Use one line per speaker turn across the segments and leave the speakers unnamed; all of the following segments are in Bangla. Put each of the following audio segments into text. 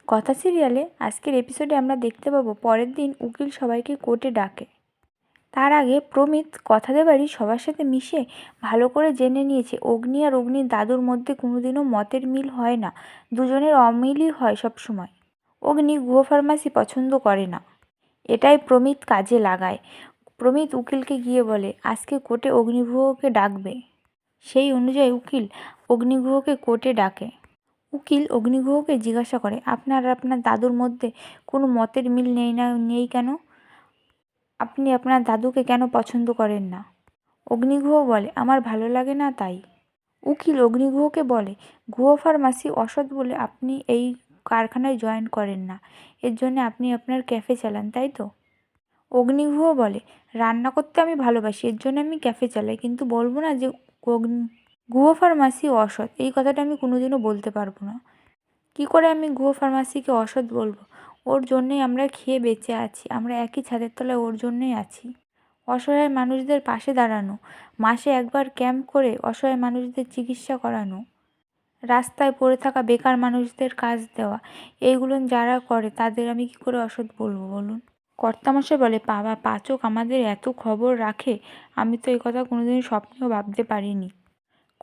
কথা সিরিয়ালে আজকের এপিসোডে আমরা দেখতে পাবো পরের দিন উকিল সবাইকে কোর্টে ডাকে। তার আগে প্রমিত কথা দেবারই সবার সাথে মিশে ভালো করে জেনে নিয়েছে অগ্নি আর অগ্নির দাদুর মধ্যে কোনোদিনও মতের মিল হয় না, দুজনের অমিলই হয় সবসময়। অগ্নি গুহ ফার্মাসি পছন্দ করে না, এটাই প্রমিত কাজে লাগায়। প্রমিত উকিলকে গিয়ে বলে আজকে কোর্টে অগ্নিগুহকে ডাকবে। সেই অনুযায়ী উকিল অগ্নিগুহকে কোর্টে ডাকে। উকিল অগ্নিগুহকে জিজ্ঞাসা করে আপনার আর আপনার দাদুর মধ্যে কোনো মতের মিল নেই কেন? আপনি আপনার দাদুকে কেন পছন্দ করেন না? অগ্নিগুহ বলে আমার ভালো লাগে না তাই। উকিল অগ্নিগুহকে বলে গুহ ফার্মাসি অসৎ বলে আপনি এই কারখানায় জয়েন করেন না, এর জন্য আপনি আপনার ক্যাফে চালান তাই তো? অগ্নিগুহ বলে রান্না করতে আমি ভালোবাসি, এর জন্য আমি ক্যাফে চালাই, কিন্তু বলবো না যে গুহ ফার্মাসি অসৎ, এই কথাটা আমি কোনোদিনও বলতে পারবো না। কি করে আমি গুহ ফার্মাসিকে অসৎ বলবো? ওর জন্যই আমরা খেয়ে বেঁচে আছি, আমরা একই ছাদের তলায় ওর জন্যই আছি। অসহায় মানুষদের পাশে দাঁড়ানো, মাসে একবার ক্যাম্প করে অসহায় মানুষদের চিকিৎসা করানো, রাস্তায় পড়ে থাকা বেকার মানুষদের কাজ দেওয়া, এইগুলো যারা করে তাদের আমি কি করে অসৎ বলবো বলুন? কর্তামশাই বলে বাবা পাচক আমাদের এত খবর রাখে, আমি তো এই কথা কোনোদিন স্বপ্নেও ভাবতে পারিনি।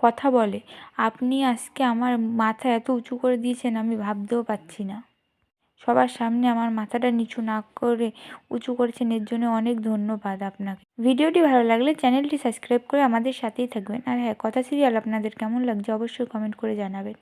কথা বলে আপনি আজকে আমার মাথা এত উঁচু করে দিয়েছেন আমি ভাবতেও পারছি না। সবার সামনে আমার মাথাটা নিচু না করে উঁচু করেছেন, এর জন্য অনেক ধন্যবাদ আপনাকে। ভিডিওটি ভালো লাগলে চ্যানেলটি সাবস্ক্রাইব করে আমাদের সাথেই থাকবেন। আর হ্যাঁ, কথা সিরিয়াল আপনাদের কেমন লাগছে অবশ্যই কমেন্ট করে জানাবেন।